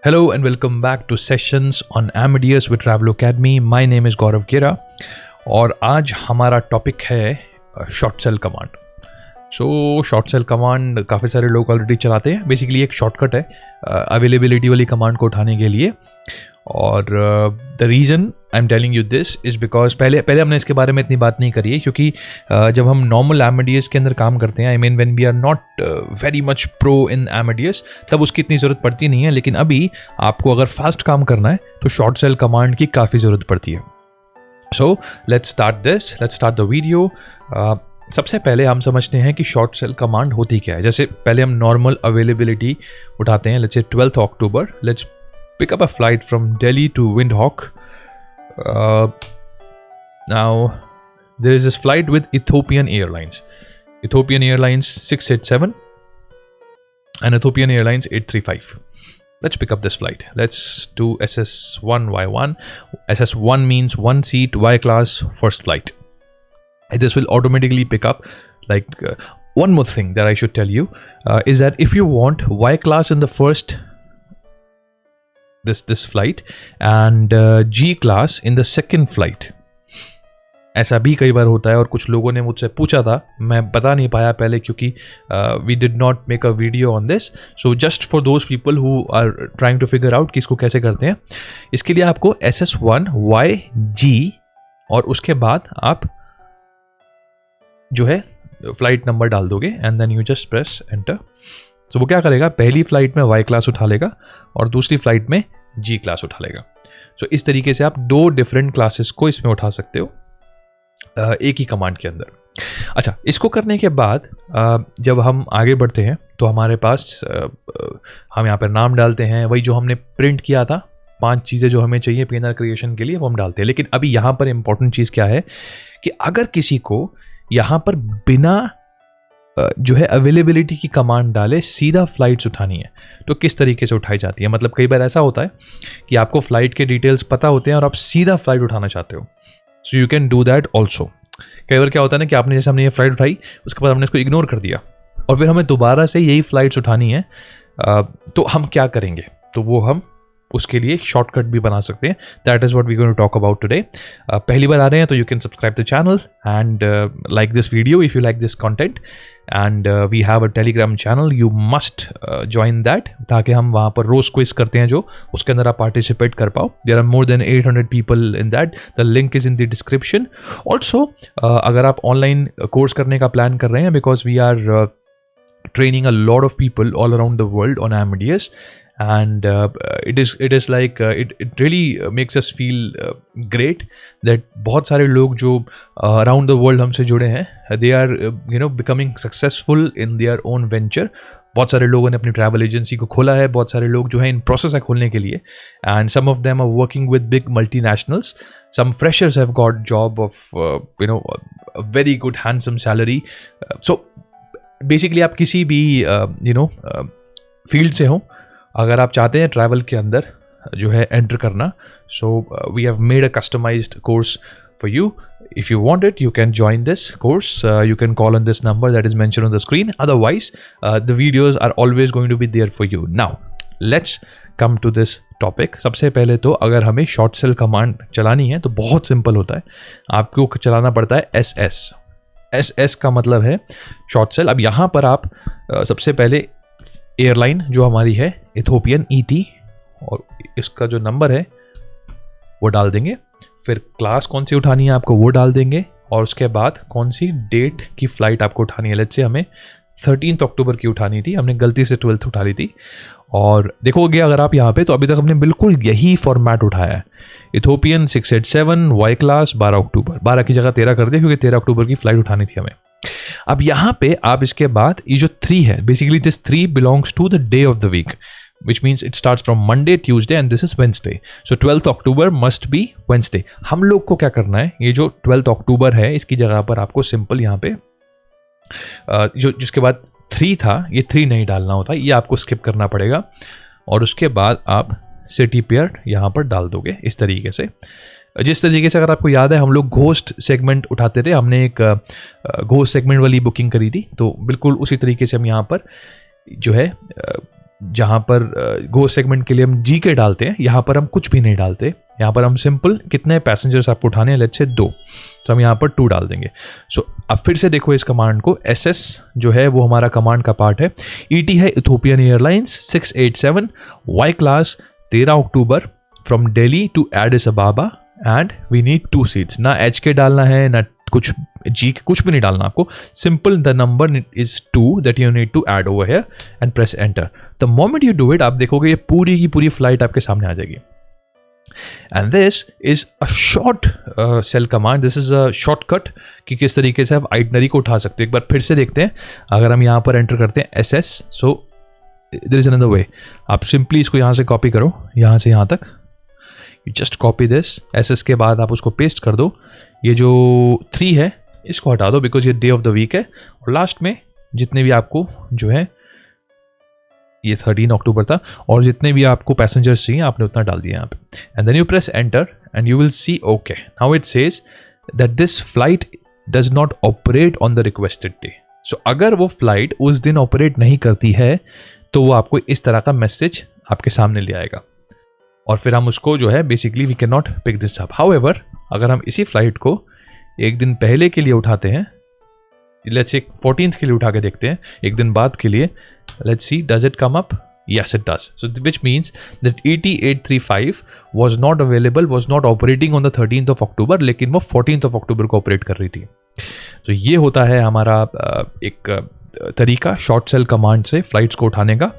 Hello and welcome back to sessions on Amadeus with Travel Academy. My name is Gaurav Gera और आज हमारा topic है short cell command. So short cell command काफ़ी सारे लोग already चलाते हैं. बेसिकली एक शॉर्टकट है अवेलेबिलिटी वाली कमांड को उठाने के लिए. और the reason I am telling you this is because पहले हमने इसके बारे में इतनी बात नहीं करी है क्योंकि जब हम नॉर्मल Amadeus के अंदर काम करते हैं, I mean when we are not very much pro in Amadeus, तब उसकी इतनी ज़रूरत पड़ती नहीं है. लेकिन अभी आपको अगर फास्ट काम करना है तो शॉर्ट सेल कमांड की काफ़ी ज़रूरत पड़ती है. So let's start the video. सबसे पहले हम समझते हैं कि शॉर्ट सेल कमांड होती क्या है. जैसे पहले हम नॉर्मल अवेलेबिलिटी उठाते हैं. Let's say 12th October. Let's pick up a flight from Delhi to Windhoek. Now there is this flight with Ethiopian Airlines 687 and Ethiopian Airlines 835. Let's pick up this flight. Let's do SS1Y1. SS1 means one seat, Y class, first flight. And this will automatically pick up one more thing that I should tell you is that if you want Y class in the first this flight and G class in the second flight, ऐसा भी कई बार होता है. और कुछ लोगों ने मुझसे पूछा था, मैं बता नहीं पाया पहले क्योंकि we did not make a video on this. So just for those people who are trying to figure out कि इसको कैसे करते हैं, इसके लिए आपको SS1YG और उसके बाद आप जो है फ्लाइट नंबर डाल दोगे and then you just press enter. तो वो क्या करेगा, पहली फ्लाइट में Y क्लास उठा लेगा और दूसरी फ्लाइट में G क्लास उठा लेगा. सो इस तरीके से आप दो डिफरेंट क्लासेस को इसमें उठा सकते हो एक ही कमांड के अंदर. अच्छा, इसको करने के बाद जब हम आगे बढ़ते हैं तो हमारे पास हम यहाँ पर नाम डालते हैं, वही जो हमने प्रिंट किया था 5 चीज़ें जो हमें चाहिए PNR क्रिएशन के लिए वो हम डालते हैं. लेकिन अभी यहाँ पर इंपॉर्टेंट चीज़ क्या है कि अगर किसी को यहाँ पर बिना जो है अवेलेबिलिटी की कमांड डाले सीधा फ्लाइट्स उठानी है तो किस तरीके से उठाई जाती है. मतलब कई बार ऐसा होता है कि आपको फ्लाइट के डिटेल्स पता होते हैं और आप सीधा फ्लाइट उठाना चाहते हो. So you can do that also. कई बार क्या होता है ना कि आपने जैसे हमने ये फ्लाइट उठाई उसके बाद हमने इसको इग्नोर कर दिया और फिर हमें दोबारा से यही फ्लाइट्स उठानी है. तो हम क्या करेंगे, तो वो हम उसके लिए शॉर्टकट भी बना सकते हैं. That is what we going to talk about today. पहली बार आ रहे हैं तो you can subscribe the channel and like this video if you like this content. And we have a Telegram channel, you must join that, ताकि हम वहाँ पर रोज़ क्विज करते हैं जो उसके अंदर आप पार्टिसिपेट कर पाओ. There are more than 800 people in that. The link is in the description. Also अगर आप ऑनलाइन कोर्स करने का प्लान कर रहे हैं, because we are training a lot of people all around the world on Amadeus, and it is like it really makes us feel great that बहुत सारे लोग जो around the world हमसे जुड़े हैं, they are becoming successful in their own venture. बहुत सारे लोगों ने अपनी ट्रैवल एजेंसी को खोला है, बहुत सारे लोग जो है इन प्रोसेस है खोलने के लिए, and some of them are working with big multinationals. Some freshers have got job of a very good handsome salary. So basically आप किसी भी फील्ड से हो, अगर आप चाहते हैं ट्रैवल के अंदर जो है एंटर करना, so we have made a customized course for you. If you want it you can join this course. You can call on this number that is mention on the screen. Otherwise the videos are always going to be there for you. Now let's come to this topic. सबसे पहले तो अगर हमें short cell command चलानी है तो बहुत simple होता है. आपको चलाना पड़ता है SS का मतलब है शॉर्ट सेल. अब यहाँ पर आप सबसे पहले एयरलाइन जो हमारी है इथोपियन ET और इसका जो नंबर है वो डाल देंगे. फिर क्लास कौन सी उठानी है आपको वो डाल देंगे और उसके बाद कौन सी डेट की फ़्लाइट आपको उठानी है. लेट्स से हमें 13th October की उठानी थी, हमने गलती से 12th उठा ली थी. और देखोगे अगर आप यहाँ पे तो अभी तक हमने बिल्कुल यही फॉर्मेट उठाया है. इथोपियन 687 Y क्लास 12 अक्टूबर, 12 की जगह 13 कर दिया क्योंकि 13 अक्टूबर की फ्लाइट उठानी थी हमें. अब यहाँ पे आप इसके बाद ये जो 3 है, basically this 3 belongs to the day of the week, which means it starts from Monday, Tuesday and this is Wednesday. So 12th October must be Wednesday. हम लोग को क्या करना है, ये जो 12th October है इसकी जगह पर आपको सिंपल यहाँ पे जिसके बाद 3 था, ये 3 नहीं डालना होता, ये आपको स्किप करना पड़ेगा. और उसके बाद आप सिटी पेयर यहाँ पर डाल दोगे इस तरीके से. जिस तरीके से अगर आपको याद है हम लोग घोस्ट सेगमेंट उठाते थे, हमने एक घोस्ट सेगमेंट वाली बुकिंग करी थी, तो बिल्कुल उसी तरीके से हम यहाँ पर जो है जहाँ पर गो सेगमेंट के लिए हम जी के डालते हैं, यहाँ पर हम कुछ भी नहीं डालते। यहाँ पर हम सिंपल कितने पैसेंजर्स आपको उठाने हैं, लेट्स से 2, तो हम यहाँ पर 2 डाल देंगे। सो अब फिर से देखो इस कमांड को, एसएस जो है वो हमारा कमांड का पार्ट है। ईटी है Ethiopian Airlines 687 Y class 13 October from Delhi to Addis Ababa and we need 2 seats. ना एच के डालना है, ना कुछ जी कुछ भी नहीं डालना आपको, simple the number is 2 that you need to add over here and press enter. The moment you do it, आप देखोगे ये पूरी की पूरी फ्लाइट आपके सामने आ जाएगी। And this is a short cell command, this is a shortcut कि किस तरीके से आप आइटनरी को उठा सकते हो। एक बार फिर से देखते हैं, अगर हम यहाँ पर एंटर करते हैं SS, so there is another way. आप सिंपली इसको यहाँ से कॉपी करो, यहाँ से यहाँ तक, you just copy this SS के बाद आप उसको पेस्ट कर दो। ये जो 3 है इसको हटा दो बिकॉज ये डे ऑफ द वीक है, और लास्ट में जितने भी आपको जो है, ये 13 अक्टूबर था, और जितने भी आपको पैसेंजर्स चाहिए आपने उतना डाल दिया यहाँ पे, and then you press enter and you will see okay now it says that this flight does not operate on the requested day. So अगर वो फ्लाइट उस दिन ऑपरेट नहीं करती है तो वो आपको इस तरह का मैसेज आपके सामने ले आएगा, और फिर हम उसको जो है basically we can not pick this up. However अगर हम इसी फ्लाइट को एक दिन पहले के लिए उठाते हैं, लेट्स से 14th के लिए उठा के देखते हैं, एक दिन बाद के लिए, let's see, does it come up? Yes, it does. So which means that ET835 was not available, was not operating on the 13th of October, लेकिन वो 14th of October को ऑपरेट कर रही थी। तो ये होता है हमारा एक तरीका शॉर्ट सेल कमांड से फ्लाइट्स को उठाने का।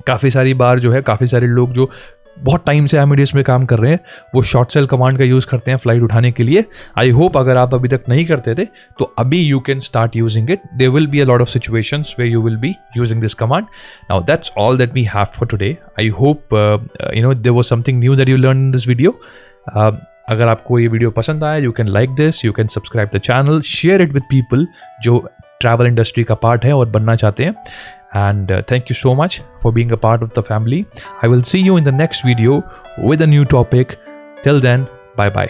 काफ़ी सारी बार जो है, काफ़ी सारे लोग जो बहुत टाइम से एमिडियस में काम कर रहे हैं वो शॉर्ट सेल कमांड का यूज़ करते हैं फ्लाइट उठाने के लिए। आई होप अगर आप अभी तक नहीं करते थे तो अभी you can start using it. There will be a lot of situations where you will be using this command. Now that's all that we have for today. I hope you know there was something new that you learn in this video. अगर आपको ये video पसंद आया, you can like this, you can subscribe the channel, share it with people जो travel industry का part है और बनना चाहते हैं। And thank you so much for being a part of the family. I will see you in the next video with a new topic. Till then, bye bye.